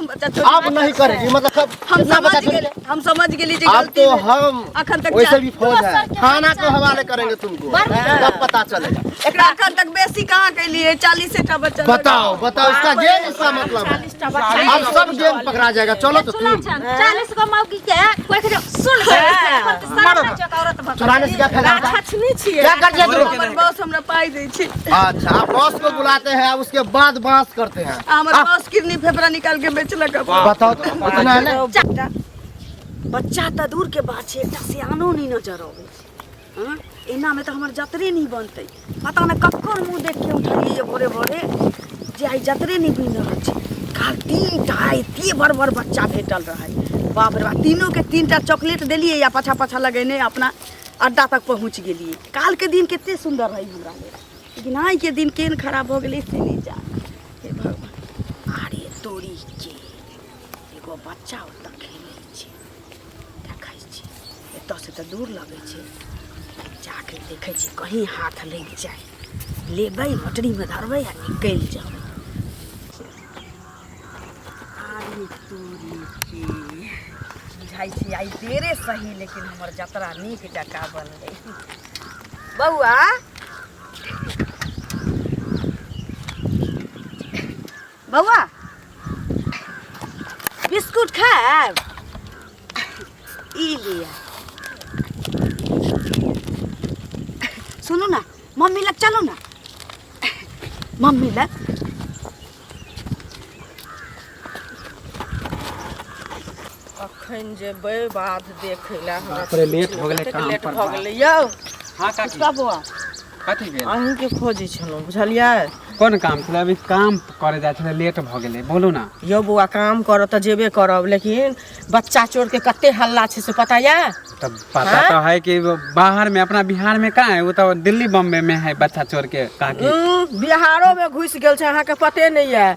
हम बच्चा चोरी अब नहीं करेगी मतलब हम समझ गेली जे अब गलती तो है। हम अखन तक वैसे भी फौज है थाना के हवाले करेंगे तुमको तब पता चलेगा। एकरा अखन तक बेसी कहाँ कैली है 40 टा बच्चा बताओ इसका गेम इसका मतलब है अब सब गेम पकड़ा जाएगा। चलो तो तुम 40 को मौकी के कोई के सुन चुराने से क्या फायदा होता है? क्या कर दिया तुम? हमर बॉस हमरा पाई दै छै। अच्छा आप बॉस को बुलाते हैं उसके बाद बांस करते हैं। हमर बॉस किडनी फेफड़ा निकाल के बेचलक। बताओ तो इतना है ना बच्चा त दूर के बात छै एकटा सियानो नहीं नजर आबै छै। हां एना में तो हमर जतरे नहीं बनतै। पता न कक्कर मुंह देख के उठलिए भोरे भोरे जे आई जतरे नहीं बन रहल छै। काल 3टा एते बड़ बड़ बच्चा भेटल रहै। बाप रे बाप तीनों के 3टा चॉकलेट देलिए या पाछा पाछा लगेने अपना अड्डा तक पहुंच गेलिए। काल के दिन कितने सुंदर रही हमरा ले लेकिन आई के दिन केन खराब हो गेलै से नहीं जा। हे भगवान अरे तोरी के एगो बच्चा ओतऽ खेलै छै देखै छी एतऽ से तऽ दूर लगै छै जाके देखै छी कहीं हाथ लग जाए लेबै मोटरी में धरबै आ निकल जाओ। अरे तोरी के बुझाई छी आई देरे सही लेकिन हमर जतरा नीक जका बनलै। बौआ बौआ बिस्कुट खाएब ई लिया। सुनो ना मम्मी लग चलो ना मम्मी लग। अखन जेबै बाध देखै ला हमरा लेट हो गेलै काम पर भ गेलै यौ। हां काकी का बौआ कथि भेल अहीं के खोजै छलहुँ बुझलियै। कोन काम छलै अभी काम करे जाय छलै लेट भ गेलै बोलू ना। यौ बौआ काम करऽ तऽ जेबे करब लेकिन बच्चा चोर के कते हल्ला छै से पता है? तब पता तो है कि बाहर में अपना बिहार में कहाँ है वो तो दिल्ली बॉम्बे में है बच्चा चोर के काकी। बिहारो में घुस गेल छै अहाँ के पते नहीं है।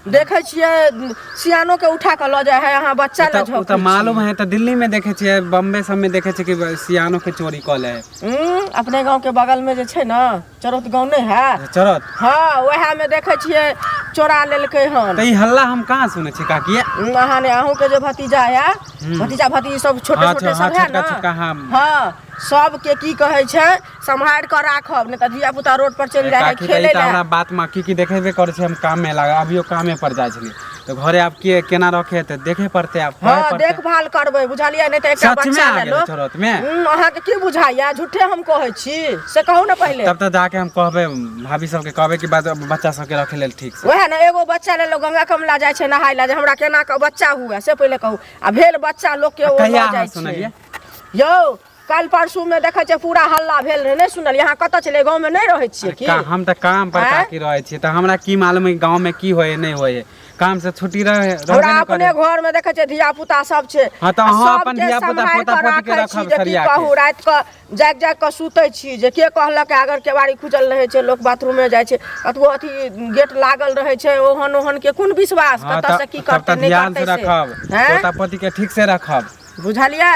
देखे छियै सियानो के उठा के ल जाय है अहाँ बच्चा ले झोक। तो मालूम है तो दिल्ली में देखे छियै बॉम्बे सब में देखे छियै कि सियानो के चोरी क ले। अपने गांव के बगल में जे छै ना चरोत गांव नहीं है चरोत हाँ वह में देखे छियै चोरा लेलकै हन। तो ई हल्ला हम कहाँ सुने छी काकी? अहाँ ने अहूँ के जो भतीजा है भतीजा भतीजी सब छोटे छोटे सब है ना हाँ सब के की कहे छै संभाल कर राखब नहीं तो धिया पुता रोड पर चल जाए खेले ला। हमरा बात में की देखेबे करे छै हम काम में लगा अभियो कामे पर जाय छली तो घरे आप के केना रखे त देखे पड़ते आप हां देखभाल करबै बुझलियै नहीं तो एकटा बच्चा ले लो चरोत में अहाँ के की बुझाइया झूठे हम कहै छी से कहू ना पहले। तब तो जाके हम कहबे भाभी सब के कहबे कि बच्चा सब के रखे लेल ठीक से। वह ना एगो बच्चा ले लो गंगा कमला जाय छै नहाय ला जे हमरा केना के बच्चा हुआ से पहले कहू आ भेल बच्चा लोग के ओ जाय छै। यौ कल परसू में देखे छे पूरा हल्ला भेल रहे नहीं सुनल यहाँ कत चले गांव में नहीं रहे छिए की? हम त काम पर काकी रहे छी त हमरा की मालूम है गांव में की होए नहीं होए काम से छुट्टी रहे हमरा अपने घर में देखे छे धिया पुता सब छे। हां त हम अपन धिया पुता पोता पोती के रखब सरिया के कहू रात के जाग जाग के सुतै छी जे के कहलक अगर केवाड़ी खुजल रहे छे लोग बाथरूम में जाय छे कतबो अथी गेट लागल रहे छे ओहन ओहन के कोन विश्वास कत से की करते नहीं करते से रखब पोता पोती के ठीक से रखब बुझलियै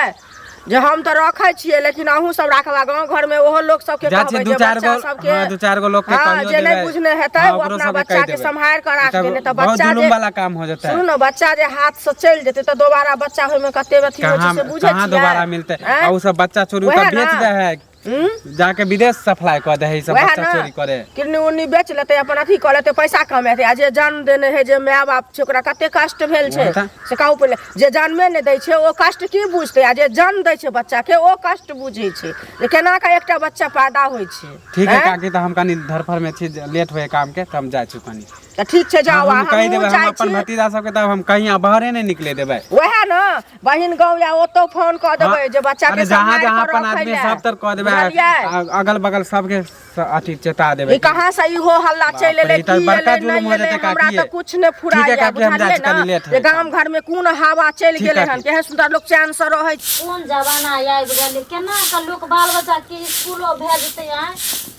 जे हम तो रखे छिए लेकिन अहू सब राखबा गांव घर में ओहो लोग सब के कहबै जे बच्चा सब के दो चार गो लोग के कहियो जे नहीं बुझने हेतै वो अपना बच्चा के संभाल कर राख देने त बच्चा जे वाला काम हो जाता है। सुनो ना बच्चा जे हाथ से चल जेते त दोबारा बच्चा होय में कते अथी होय छै से बुझै छियै कहां दोबारा मिलते आ उ सब बच्चा चोरी का बेच दे है जाके विदेश सप्लाई कर दे है सब बच्चा चोरी करे किडनी उन्नी बेच लेते अपन अथी कर लेते पैसा कमाते आ जे जन्म देने है जे माय बाप छै ओकरा कते कष्ट भेल छै से कहू पहले जे जन्मे नहीं दै छै ओ कष्ट की बुझते आ जे जन्म दै छै बच्चा के ओ कष्ट बुझै छै जे केना का एकटा बच्चा पैदा होय छै। ठीक है काकी त हम कनी धरफर में छी लेट होए काम के त हम जाय छी कनी तो ठीक है जाओ हम कह देबे हम अपन भतीजा सब के तब हम कहीं बाहरे नहीं निकले देबे वह ना बहिन गांव या ओतो फोन कर देबे जे बच्चा के जहां जहां अपन आदमी सब तर कह देबे अगल बगल सब के अथी चेता देबे। ई कहां से ई हो हल्ला चले ले की ले हमरा तो कुछ ने फुराया बुझलिए ना जे गांव घर में कोन हवा चल गेले हन केहे सुंदर लोग चैन से रहै कोन जमाना आइ बुझलिए केना का लोग बाल बच्चा के स्कूलो भेजते हैं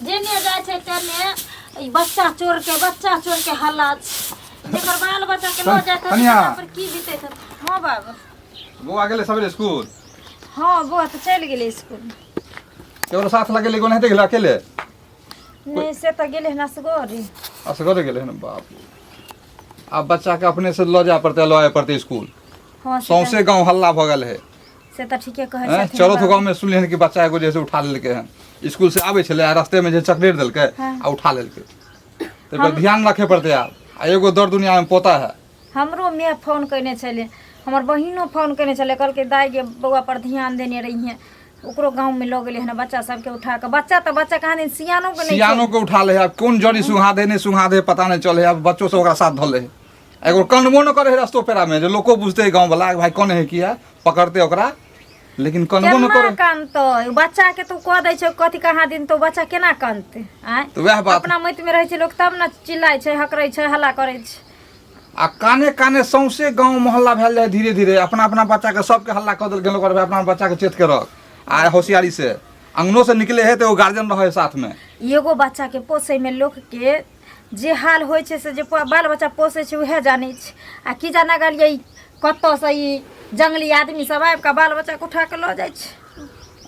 जेने जाय छै तेने बच्चा चोर के हल्ला जेकर बाल बच्चा के लो जाय पर की बीते त। हां बाबा वो आ गेले सबरे स्कूल। हां वो तो चल गेले स्कूल केवल साथ लगे ले कोन हेते गेला अकेले नहीं से तो गेले ना सगोरी असगरे गेले न बाप अब बच्चा के अपने से ल जाए पड़ते स्कूल हाँ सौंसे गांव हल्ला भ गेल है से तो ठीके कहै छथिन चलो तो गांव में सुनलिए हैं कि बच्चा एगो जैसे उठा लेलकै हन स्कूल से आबै छलै रास्ते में जे चकलेट देलकै आ उठा लेलकै तो पर ध्यान रखे पड़ते आब आ एगो दर दुनिया में पोता है। हमरो मैं फोन करने छले हमर बहिनो फोन करने छले कहलकै दाई गे बौआ पर ध्यान देने रही है ओकरो गांव में लऽ गेलै हन बच्चा सबके उठा के बच्चा कहाँ दिन सियानो के नहीं सियानो के उठा ले है कौन जड़ी सुहा दे नहीं सुहा दे पता नहीं चले अब बच्चों से ओकरा साथ धले है एगो कनबो न करे है रस्तो पेरा में जो लोको बुझते गांव वाला भाई कौन है किया पकड़ते ओकरा लेकिन कनबो न करे कानते बच्चा के तू कह दै छै कथी कहाँ दिन तो बच्चा केना कानते आय तो वह बात अपना मत में रहे छै लोग तब न चिल्लाय छै हकरै छै हल्ला करै छै आ काने काने सौंसे गांव मोहल्ला भेल जाए धीरे धीरे अपना अपना बच्चा के सबके हल्ला कऽ देल गेलो करबे अपना बच्चा के चेत के रख आ होशियारी से अंगनो से निकले है तो गार्जियन रहे साथ में एगो बच्चा के पोसै में लोग के जे हाल होइ छै से जे बाल बच्चा पोसै छै उहे जानै छै आ की जाना गेलियै कतौ से ई जंगली आदमी सब आबि के बाल बच्चा के उठा के लऽ जाइ छै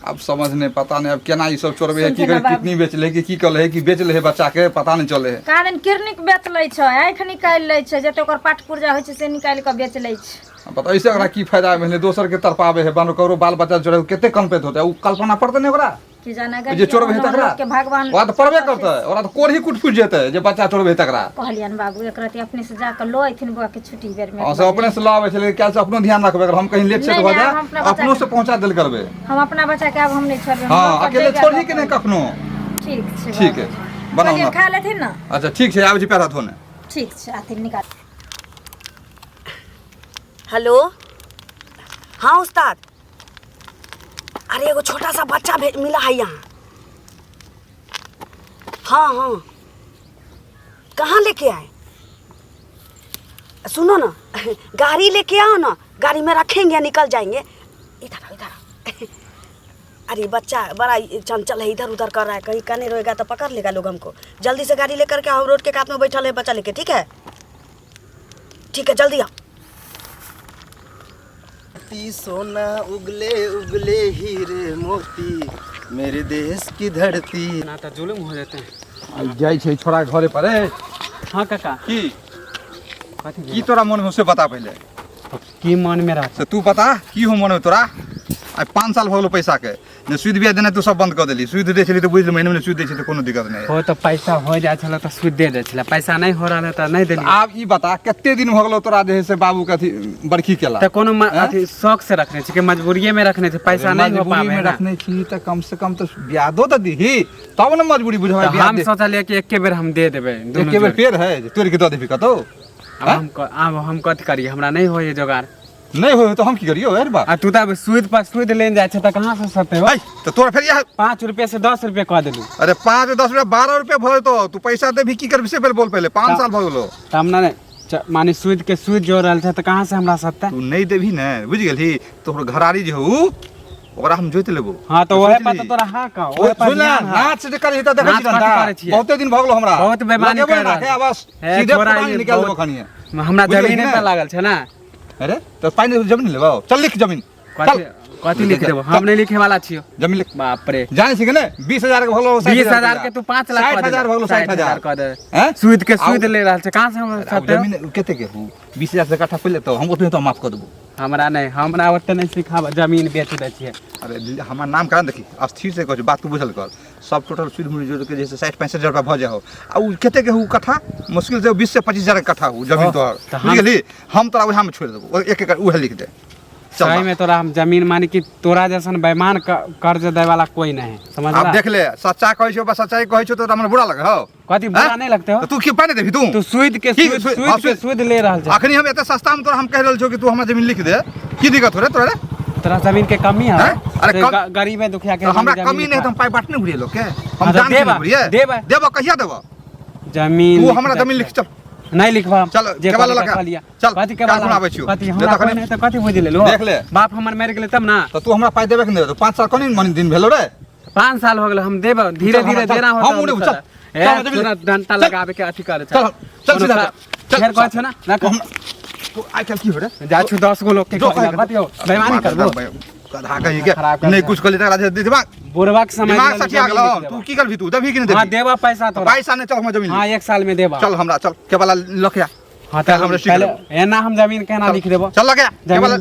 अब समझ नहीं पता नहीं अब केना ई सब चोरबे है की करे कितनी बेच ले कि की कले है कि बेच ले है बच्चा के पता नहीं चले है कारण किरनिक बेच लै छै आँखि निकालि लै छै जते ओकर पाठ पुर्जा होइ छै से निकालि के बेच लै छै पता ऐसे ओकरा की फायदा भेलै दोसर के तरपावे है बानो करो बाल बच्चा चोरे कते कल्पित होते उ कल्पना पड़ते नहीं ओकरा की जाना जे चोरबे है तकरा के भगवान ओकरा तो पड़बे करते ओकरा तो कोढ़ी कुट फुट जेते जे बच्चा चोरबे है तकरा कहलियन बाबू एक रति अपने से जाके लो अथिन बुआ के छुट्टी बेर में से अपने से लावे छले क्या से अपनो ध्यान रखबे अगर हम कहीं लेट सेट हो जाए अपनो से पहुंचा देल करबे हम अपना बच्चा के अब हम नहीं छोड़बे हां अकेले छोड़ी के नहीं कखनो ठीक है बनाओ ना खा लेथिन ना अच्छा ठीक है आबै छी पैसा धोने ठीक छै आथिन निकाल हेलो हाँ उस्ताद अरे एगो छोटा सा बच्चा मिला है यहाँ हाँ हाँ कहाँ लेके आए सुनो ना गाड़ी लेके आओ ना गाड़ी में रखेंगे निकल जाएंगे इधर अरे बच्चा बड़ा चंचल है इधर उधर कर रहा है कहीं कने रहेगा तो पकड़ लेगा लोग हमको जल्दी से गाड़ी लेकर के आओ रोड के कात में बैठा ले बच्चा लेके ठीक है जल्दी आओ सोना उगले उगले हीरे मोती मेरे देश की धरती ना तो जुलुम हो जाते हैं जाई छै छोरा के घरे पर हाँ काका की तोरा मन में से बता पहले की मन में रहता से तू बता की हो मन में तोरा आ 5 साल भगलो पैसा के ने सूद ब्याज देना तू सब बंद कर देली सूद दे छली तो बुझ महीने में सूद दे छै तो कोनो दिक्कत नहीं हो तो पैसा हो जाए छला तो सूद दे दे छला पैसा नहीं हो रहा तो नहीं देली आब ई बता कते दिन भगलो तोरा जे से बाबू के अथी बरखी केला तो कोनो अथी शौक से रखने छी के मजबूरीये में रखने छी पैसा नहीं हो पावे में रखने छी तो कम से कम तो ब्याजो तो दीही तब न मजबूरी बुझावे ब्याज हम सोचलिए कि एके बेर हम दे देबे एके बेर पेड़ है तोर के दे देबी कतो अब हम कथि करिए हमरा नहीं होए जोगार नहीं हो तो हम की करियो यार बा आ तू तब सूद पर सूद लेन जाय छ त कहां से सते भाई तो तोरा फिर यह 5 रुपए से 10 रुपए कह देलू अरे 5 10 रुपया 12 रुपया भर तो तू पैसा दे भी की करबी से बोल पहले 5 साल भ गेलो त हमरा ने माने सूद के सूद जोड़ रहल छ त कहां से हमरा सते तू नहीं देबी न बुझ गेलही तोहर घरारी जे हो ओकरा हम जोइत लेबो हां तो ओहे पता तोरा हां का ओहे पर सुन नाच जे करे त देखै छी बहुते दिन भ गेलो हमरा बहुत बेमानी कर रहा है बस सीधे पानी निकाल देबो खनिए हमरा जमीन पे लागल छ ना अरे तो पानी जमीन लेबो चल लिख जमीन कथि लिख देबो हम नहीं लिखे वाला छियो जमीन लिख बाप रे जाने छी के ने 20000 के भगलो 20000 के तू 5 लाख 60000 भगलो 60000 कह दे हैं सूद के सूद ले रहल छ कहां से हम सते जमीन केते के 20000 से कट्ठा पहले तो हम ओतने तो माफ कर देबो हमरा नहीं हमरा ओते नहीं सिखाब जमीन बेच दे छिए अरे हमार नाम करा देखी अस्थिर से कह बात तू बुझल कर सब टोटल सूद मूल्य जोड़ के जैसे 60-65 हजार भ जाओ आ उ केते के हु कट्ठा मुश्किल से 20 से 25 हजार कट्ठा हु जमीन तोहर बुझ गेली हम तोरा वहां में छोड़ देबो एक एक उहे लिख दे सही में तोरा हम जमीन मानी कि तोरा जैसन बेईमान कर्ज दे वाला कोई नहीं समझ अब देख ले सच्चा कहै छौ बस सच्चाई कहै छौ तो हमरा बुरा लगे हो कथि बुरा नहीं लगते हो तू की पानी देबी तू सूद के सूद ले रहल छ अखनी हम एते सस्ता में तोरा हम कह रहल छौ कि तू हमरा जमीन लिख दे की दिक्कत हो रे तोरा तोरा जमीन के कमी है अरे गरीब है दुखिया के हमरा कमी नहीं तो हम पाई बांटने घुरिए लोग के हम जान के देबो कहिया देबो जमीन तू हमरा जमीन लिख चल नहीं लिखवा चल केवल लगा लिया चल कथि के बाला आबै छियो कथि हमरा कोई नहीं त कथि बुझ ले लो देख ले बाप हमर मर गेले तब ना तो तू हमरा पाई देबे के नहीं तो 5 साल कोनी मन दिन भेलो रे 5 साल हो गेले हम देब धीरे धीरे देना होता हम उड़े चल डंटा लगावे के अथी करे चल चल सीधा फेर कहै छ ना ना तू आइ काल की हो रे जा छु 10 गो लोग के बतियो बेईमानी करबो कधा कहि के नहीं कुछ कली तक राजे दिमाग बुरबाक समय दिमाग सचिया गेलो तू की करबी तू देबी कि नहीं देबी हां देबा पैसा तो पैसा नहीं चल हम जमीन हां 1 साल में देबा चल हमरा चल के वाला लखया हाँ कल तो हम रजिस्ट्री पहले करेंगे। एना हम जमीन केना लिख देबो चल लगे जमीन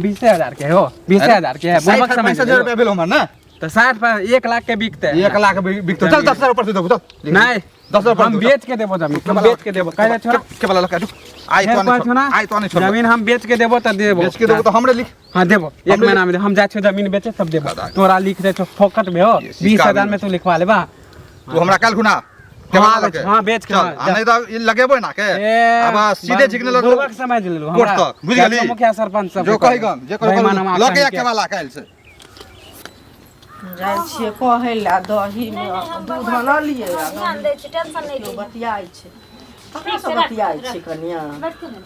20,000 के हो 20,000 के है बुबक समझ 65,000 रुपया भेलो हमर ना तो 60 पर 1 लाख के बिकते 1 लाख बिकतो चल 10,000 ऊपर से देबो चल नहीं 10,000 हम बेच के देबो जमीन हम बेच के देबो कहले छोड़ा के वाला लगा आई तो नहीं आई तो नहीं छोड़ जमीन हम बेच के देबो त देबो बेच के देबो तो हमरे लिख हाँ देबो एक हमरे महीना में हम जा छो जमीन बेचे सब देबो तोरा लिख दे छो फोकट में हो 20,000 में तू लिखवा लेबा तू हमरा कल खुना हाँ बेच के चल नहीं तो ये लगेबो ना के अब सीधे झिकने लग बुबक समझ ले लो कोर्ट तक बुझ गेली मुखिया सरपंच सब जो कहि गम जे कर लगे के वाला काल से जाइ छियै कहै ला दही में दूध न लिए ध्यान दै छी टेंशन नहीं ली बतियाइ छै ठीक सब छै बतियाइ छै कनिया बैठ के नहीं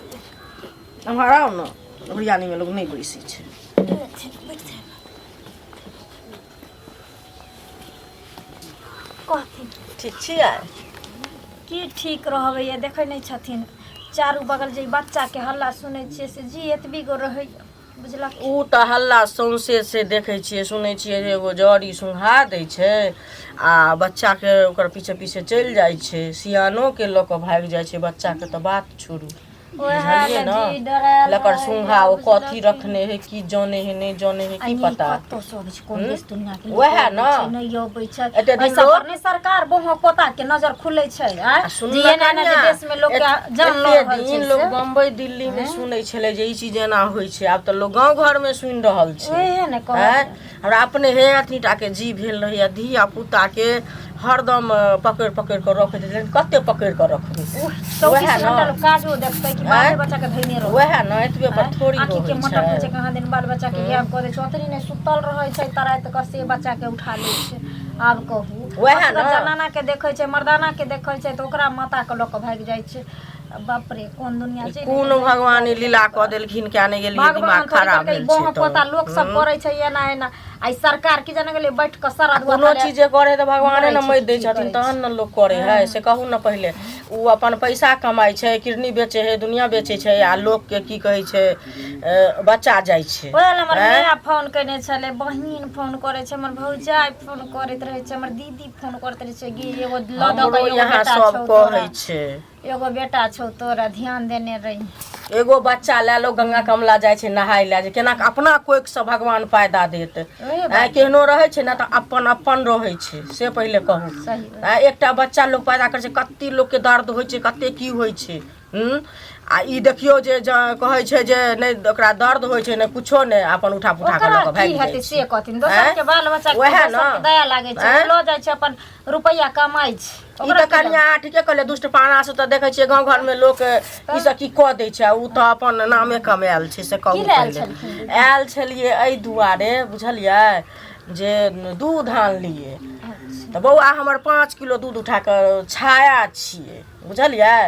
हमरा आउ न हरियाणी में लोग नहीं बैसै छै कहथिन ठीक छियै की ठीक रहबै ये देखै नहीं छथिन चारू बगल जे बच्चा के हल्ला सुनै छियै से जी एतबी गो रहै बुझलक उ तऽ हल्ला सौंसे से देखै छियै सुनै छियै जे एगो जड़ी सुंघा दै छै आ बच्चा के ओकर पीछे पीछे चलि जाइ छै सियानो के लऽ कऽ भागि जाइ छै बच्चा के तऽ बात छोड़ू बुझलियै न लकर सुंघा ओ कथी रखने है की जाने है नहीं जाने है की पता तो सब कोन देश दुनिया के वएह न नहीं अबै छै एते दिन ऐसा लोग पर नहीं सरकार बहु पोता के नजर खुलै छै आ सुनला जे एना देश में लोग के जान ल रहल छै दिन लोग बम्बई दिल्ली में सुनै छलै जे ई चीज एना होइ छै आब तऽ लोग गांव घर में सुनि रहल छै ओहे ने कहै हमरा अपने हे अथीटा के जी भेल रहैया धिया पुता के हरदम पकड़ पकड़ के रखैत लेकिन कते पकड़ के रखबै चौबीस घंटा लोग काजो देखतै कि बाल बच्चा के धैने रह वएह न एतबे पर थोड़ी आँखी के रहै मटक होइ छै छै कहाँ दिन बाल बच्चा के ज्ञान करे चौतरी ने सुतल रहै छै तराइत क से बच्चा के उठा लै छै आब कहू वएह न जनाना के देखै छै मर्दाना के देखै छै तऽ ओकरा माता के लऽ के भागि जाइ छै बाप रे कोन दुनिया छै कोन भगवान लीला कऽ देलखिन क्या नहि गेलियै दिमाग खराब भेल बहु छै पोता लोग सब करे छै एना एना आई सरकार की जाने गेलै बैठ के सारा कोनो चीज जे करे तऽ भगवाने न मति दै छथिन तहन न लोग करे है से कहू न पहिले उ अपन पैसा कमाइ छै किडनी बेचे है दुनिया बेचे छै आ लोग के की कहै छै बच्चा जाइ छै ओला हमर भैया फोन कने छले बहिन फोन करे छै हमर भौजाई फोन करैत रहे छै हमर दीदी फोन करैत रहे छै गे एगो लदक एगो यहाँ बेटा सब छौ कहै छै एगो बेटा छौ तोरा ध्यान देने रही एगो बच्चा लए लो गंगा कमला जाइ छै नहाय लए जे केना अपना कोइक से भगवान फायदा देत केहनो रहै छै ने तऽ अपन अपन रहै छै से पहिले कहू सही एकटा बच्चा लोग पैदा करै छै कते लोग के दर्द होइ छै कते की होइ छै आ ई देखियो जे कहै छै जे नहि ओकरा दर्द होइ छै ने कुछो ने अपन उठा पुठा के लऽ के भागि जाइ छै से कहथिन दोसर के बाल बच्चा के वएह दोसर के दया लागे छै लऽ जाइ छै अपन रुपैया कमाइ छै ई तऽ कनिया ठीके कहले दुष्ट पाना से तऽ देखै छियै गाँव घर में लोक ई सब की कऽ दै छै उ तऽ अपन नामे कमायल छै से कहू पहिले आयल छलियै एहि दुआरे बुझलियै जे दूध आनलियै तऽ बौआ हमर 5 किलो दूध उठा कऽ छाया छियै बुझलियै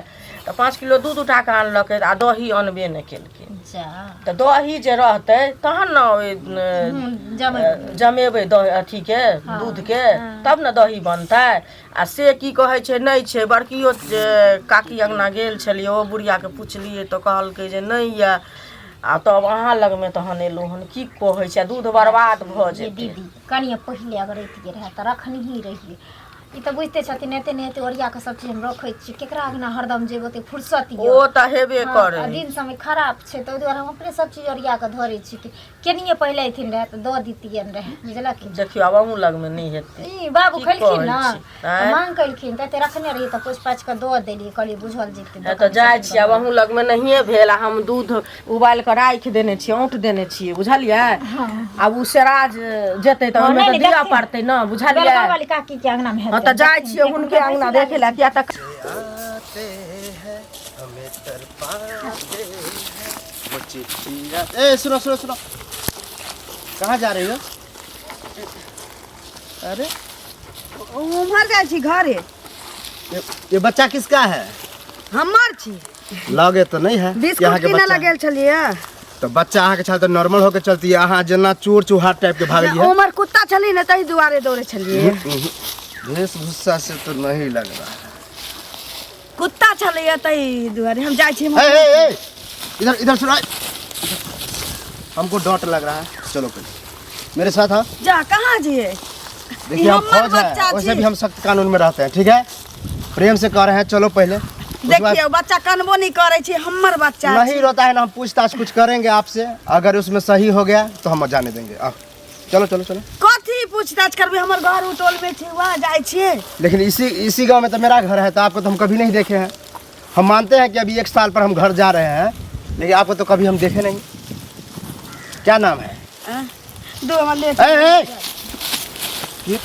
तऽ 5 किलो दूध उठा कऽ आनलकै आ दही अनबे नहि केलकै तऽ दही जे रहतै तहन ने जमेबै दही अथीके दूधके तब ने दही बनतै आ से की कहै छै नहि छै बड़कियो जे काकी अङ्गना गेल छलियै ओ बुढ़ियाके पुछलियै तऽ कहलकै जे नहीं यऽ आ तब अहाँ लगमे तहन एलहुँ हन की कहै छै दूध बर्बाद भऽ जेतै दीदी कनिए पहिले अगर रहितियै रहै तऽ रखनी ही रहियै ई तऽ बुझते छथिन एते ने एते ओरिया के सब चीज हम रखै छी केकरा अगना हरदम जेबो ते फुर्सत ओ तऽ हेबे करे दिन समय खराब छै तऽ ओइ दुआरे हम अपने सब चीज ओरिया के धरै छी कि केनिए पहिले अथिन रहे तऽ दऽ दितियन रहे बुझलक देखियो आब अहूँ लगमे नहि हेतै ई बाबू खलखिन ना मांग कलखिन तऽ रखने रही तऽ कुछ पाछ के दऽ देली कहली बुझल जेतै तऽ जाइ छी आब अहूँ लगमे नहिए भेल आ हम दूध उबालि कऽ राखि देने छियै औंट देने छियै बुझलियै आब उ सेराज जेतै तऽ ओहिमे तऽ दिया पड़तै ने बुझलियै वाली काकी के अंगना में तऽ जाइ छियै हुनके अंगना देखे लए किया तक ए सुनो सुनो सुनो कहाँ जा रही हो अरे उम्हर जाइ छी घरे ये बच्चा किसका है हमर छी लगे तो नहीं है बिस्कुट किने लगेल छलियै तो बच्चा अहाँ के छल तो नॉर्मल होके चलती है अहाँ जेना चोर चुहार टाइप के भागली है उमर कुत्ता छली ने तई दुआरे दौड़े छलियै वेशभूषा से तो नहीं लग रहा है कुत्ता छलैया तई दुआरे हम जाइ छी इधर इधर सुनो हमको डॉट लग रहा है चलो पहले मेरे साथ आओ जा कहाँ जिए देखिए हम फौज है वैसे भी हम सख्त कानून में रहते हैं ठीक है प्रेम से कह रहे हैं चलो पहले देखिए बच्चा कनबो नहीं करे छे, हमर बच्चा नहीं रोता है ना, हम पूछताछ कुछ करेंगे आपसे, अगर उसमें सही हो गया तो हम जाने देंगे। आओ चलो चलो चलो। कथी पूछताछ करबे, हमर घर उटोल में छे, वहां जाय छे। लेकिन इसी गांव में तो मेरा घर है, तो आपको तो हम कभी नहीं देखे हैं। हम मानते हैं कि अभी 1 साल पर हम घर जा रहे हैं, लेकिन आपको तो कभी हम देखे नहीं। क्या नाम है? दो वाले ये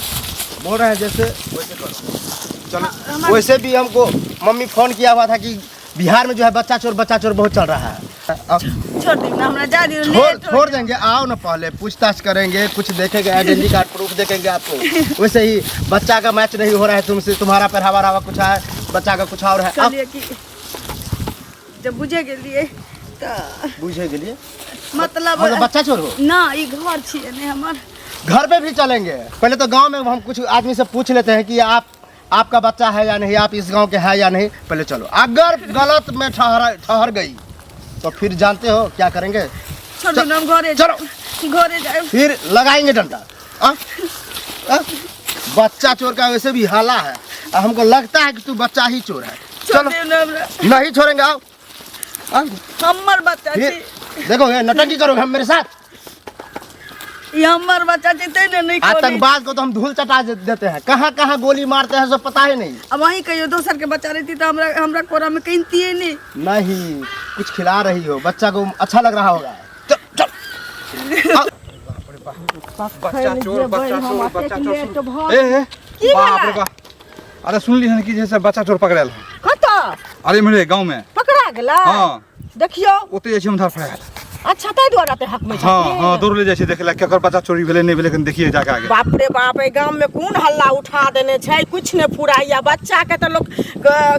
बोल रहे हैं जैसे वैसे करो। चलो वैसे भी हमको मम्मी फोन किया हुआ था कि बिहार में जो है बच्चा चोर बहुत चल रहा है। छोड़ दे ना, हमरा जा दियो, छोड़ देंगे। आओ ना, पहले पूछताछ करेंगे, कुछ देखेंगे, आइडेंटिटी कार्ड प्रूफ देखेंगे आपको। वैसे ही बच्चा का मैच नहीं हो रहा है तुमसे, तुम्हारा पहरावा कुछ है, बच्चा का कुछ और है। चलिए कि जब बुझे के लिए तो बुझे के लिए मतलब बच्चा चोर हो ना, ई घर छिए ने हमर। घर पे भी चलेंगे। पहले तो गांव में हम कुछ आदमी से पूछ लेते हैं कि आपका बच्चा है या नहीं, आप इस गांव के हैं या नहीं। पहले चलो, अगर गलत में ठहर गई तो फिर जानते हो क्या करेंगे। छोड़ो ना, घरे चलो घरे जाए, फिर लगाएंगे डंडा। बच्चा चोर का वैसे भी हाला है, हमको लगता है कि तू बच्चा ही चोर है। चलो नहीं छोड़ेंगे। आओ हमर बच्चा फिर छी, देखो ये नटंकी करोगे हम मेरे साथ। ये हमर बच्चा छी, ते नहीं खोली। आतंकवाद को तो हम धूल चटा देते हैं, कहाँ कहाँ गोली मारते हैं सब पता ही नहीं। अब वहीं कहियो दोसर के बच्चा रहती तो हमरा कोरा में कहती है नहीं, कुछ खिला रही हो, बच्चा को अच्छा लग रहा होगा। चल बच्चा चोर ए बाप रे बाप। अरे सुन ली हन कि जैसे बच्चा चोर पकड़ल है। कता अरे मेरे गांव में पकड़ा गेला। हां देखियो ओते जे छै हम धर पड़ल। अच्छा तै द्वारा ते हक में छै। हां दौड़ ले जाय छै देखला केकर बच्चा चोरी भेले नहीं भेले, लेकिन देखिए जाके आगे। बाप रे बाप, ए गांव में कौन हल्ला उठा देने छै, कुछ ने फुराइया। बच्चा के तो लोग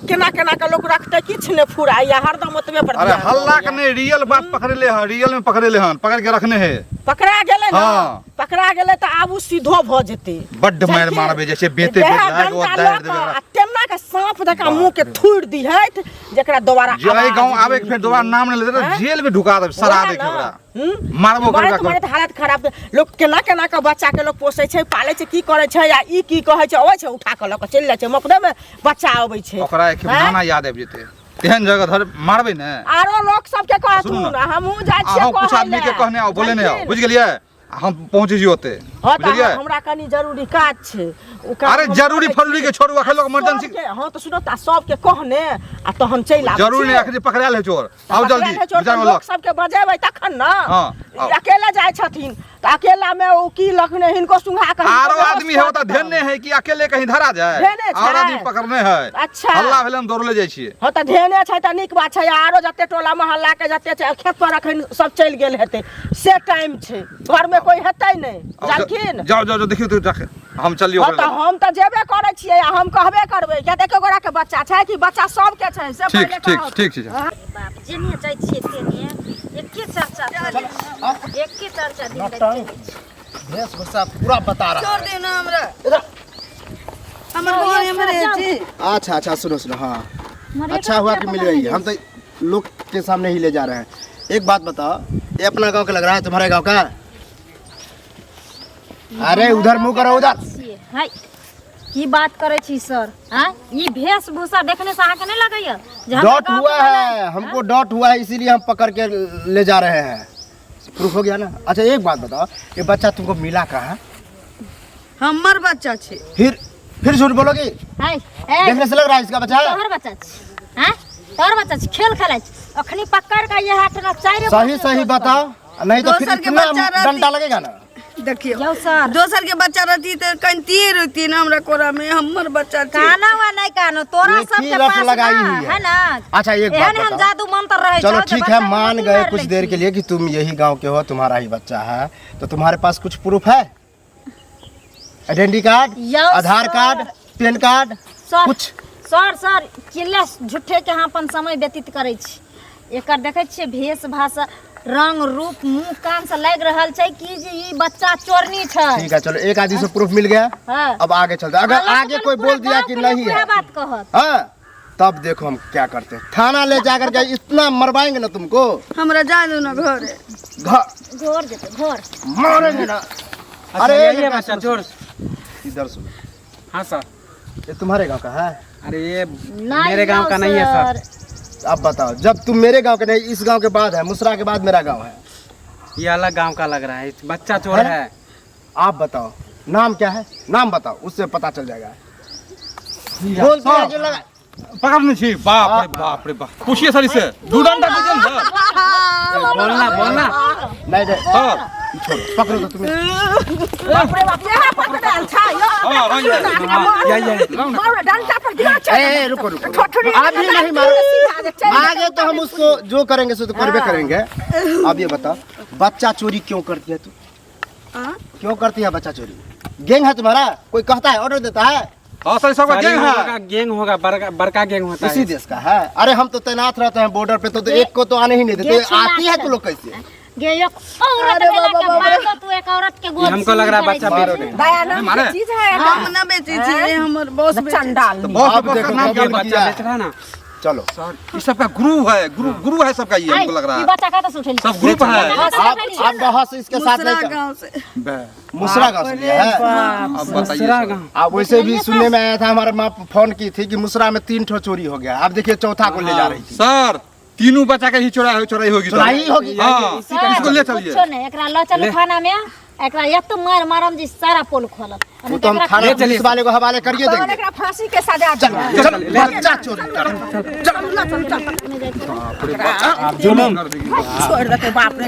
केना के लोग रखते, कुछ ने फुराइया, हरदम ओतबे पर। अरे हल्ला के नहीं, रियल बात पकड़ले हन, रियल में पकड़ले हन, पकड़ के रखने है। पकड़ा गेले ना, हाँ। पकड़ा गेले तो आब उ सीधो भ जेते। बड्ड मार मारबे जैसे बेते लाग ओ दायर देबे। तेमना के सांप देका मुंह के थूड़ दी है, जेकरा दोबारा जे गांव आवे के फिर दोबारा नाम नहीं लेते, जेल में ढुका दे, सरा दे के ओकरा। मारबो करबा मारे तो हालत खराब। लोग केना के बच्चा के लोग पोसे छै, पाले छै, की करे छै, या ई की कहे छै, ओइ छै उठा के ल के चल जाय छै, मकदे में बच्चा आबै छै। ओकरा एक गाना याद आबि जेते, तेहन जगह धर मारबे ने। आरो लोग सब के कहतू ना, हमहू जाय छियै कहै। कुछ आदमी के कहने आओ, बोले नहीं आओ, बुझ गेलिए, हम पहुंचे जी होते। बुझलिए, हमरा कनी जरूरी काज छै। अरे जरूरी फरूरी के छोड़ू, अखन लोग इमरजेंसी। हां तो सुनो ता सब के कहने आ तो हम चल आबै। जरूरी नहीं अखन पकड़ाल है चोर। आओ जल्दी विचार में लोग सब के बजेबै तखन ना। हां अकेले जाय छथिन तो अकेला में ओ की लखने हिनको सुंघा के। आरो आदमी है ओता ध्यान नहीं है कि अकेले कहीं धरा जाए, और आदमी पकड़ने है। अच्छा हल्ला भेले हम दौड़ ले जाय छियै। हां त ध्याने छै त नीक बात छै। आरो जते टोला मोहल्ला के जते छै खेत पर अखन सब चल गेल हेतै, से टाइम छै, घर में कोई हेतै नहीं। जानखिन जाओ जाओ देखियो तो जाके हम चलियो। हां त हम त जेबे करै छियै, हम कहबे करबै क्या देखो गोरा के बच्चा छै कि बच्चा सब के छै से पहिले कहब। ठीक छै। बाप जेने जाइ छियै तेने एके चर्चा एके चर्चा दिन भेषभूषा पूरा बता रहा छोड़ दे ना हमरा, हमर घर हमरे छी। अच्छा सुनो हाँ, अच्छा हुआ कि मिल गई। हम तो लोग के सामने ही ले जा रहे हैं। एक बात बताओ, ये अपना गांव का लग रहा है, तुम्हारे गांव का? अरे उधर मुंह करो, उधर। हाय की बात करे छी सर? हां ई वेशभूषा देखने से आके नहीं लगैया जे हम डॉट हुआ है, हमको डॉट हुआ है, इसीलिए हम पकड़ के ले जा रहे हैं। प्रूफ हो गया ना। अच्छा एक बात बताओ, ये बच्चा तुमको मिला कहाँ? हमर बच्चा छी। फिर झूठ बोलोगी? हाय देखने से लग रहा है इसका बच्चा है। तोहर बच्चा छी। हां तोहर बच्चा छी, खेल खेलै छी, अखनी पकड़ के ये हाथ ना चाइरे। सही बताओ, नहीं तो फिर इतना डंडा लगेगा ना। देखियो जाओ सर, दोसर के बच्चा रहती तो कंती रहती ना, हमरा कोरा में हमर बच्चा छी। काना हुआ नहीं कानो, तोरा सब के पास लगाई ना हुई है ना। अच्छा एक बात एहन बताओ, जादू मंत्र रहे। चलो ठीक है, मान गए कुछ देर के लिए कि तुम यही गांव के हो, तुम्हारा ही बच्चा है, तो तुम्हारे पास कुछ प्रूफ है? आइडेंटिटी कार्ड, आधार कार्ड, पैन कार्ड, कुछ? सर किल्ला झूठे के हम अपन समय व्यतीत करे छी। एकर देखे छिए भेष भाषा, रंग रूप, मुंह कान से लग रहल छै कि जे ई बच्चा चोरनी छै। ठीक है चलो, एक आदमी से प्रूफ मिल गया। हाँ। अब आगे चलते, अगर आगे कोई बोल दिया कि नहीं है बात कहत, हाँ, तब देखो हम क्या करते हैं। थाना ले जाकर के इतना मरवाएंगे ना तुमको, हमरा जा दो ना घर घर जेते घर मारेंगे ना। अरे ये बच्चा चोर इधर सुनो। हाँ सर, ये तुम्हारे गांव का है? अरे ये नहीं मेरे गांव का नहीं है सर। अब बताओ, जब तुम मेरे गांव के नहीं, इस गांव के बाद है, मुसरा के बाद मेरा गांव है। ये अलग गांव का लग रहा है, बच्चा चोर है? है। आप बताओ नाम क्या है, नाम बताओ, उससे पता चल जाएगा। बोलते हैं कि लगा पकड़ने छी, बाप रे बाप, पूछिए सर इससे, डंडा दीजिए ना सर। बोलना बोलना। नहीं नहीं सर छोड़ो, पकड़ो तो तुम्हें। बाप रे बाप, यहाँ पकड़ल छै यो। हाँ, ये डंडा पर दिया छै। ए रुको रुको, आप भी नहीं मारो, आगे तो हम उसको जो करेंगे सो तो करबे करेंगे। अब ये बताओ, बच्चा चोरी क्यों करती है तू? क्यों करती है बच्चा चोरी? गैंग है तुम्हारा? कोई कहता है, ऑर्डर देता है? हाँ सर, सबका गैंग है। गैंग होगा, बड़का गैंग होता इसी है। देश का है? अरे हम तो तैनात रहते हैं बॉर्डर पे, तो एक को तो आने ही नहीं देते। आती है तो लोग कैसे? गे एक औरत भेला के मार दो, तू एक औरत के गोद हमको लग रहा है बच्चा मारो बेच नहीं। दया नाम मारे? की चीज है। हम ना बेची छी, हमर बॉस बेची। चंडाल। तो बॉस अब बॉस का देखो, नाम अब क्या ये बच्चा बच्चा बेच रहा है ना। चलो सर, ये सबका गुरु है, गुरु है सबका, ये हमको लग रहा ई है। बच्चा का तो सुठल सब ग्रुप है। आप बहुत से इसके साथ मुसरा नहीं गांव से। मुसरा गांव से लिया है। अब बताइए दूसरा सर। गांव। आप वैसे भी सुनने में आया था, हमारे माँ फोन की थी कि मुसरा में 3 ठो चोरी हो गया। अब देखिए चौथा को ले जा रही थी। सर, तीनों बच्चा के ही चोराई होगी तो। चोराई होगी। हाँ, इसको ले चलिए। कुछो नहीं, एकरा ल चल थाना में, एकरा एक तो मार मारम जी सारा पोल खोलम। वो तो हम थाना पुलिस वाले को हवाले करिए तो देंगे। एकरा फांसी के सजा चल दिया। चल, बच्चा चोरी कर। जुलूम कर देंगे। छोड़ देते बाप रे।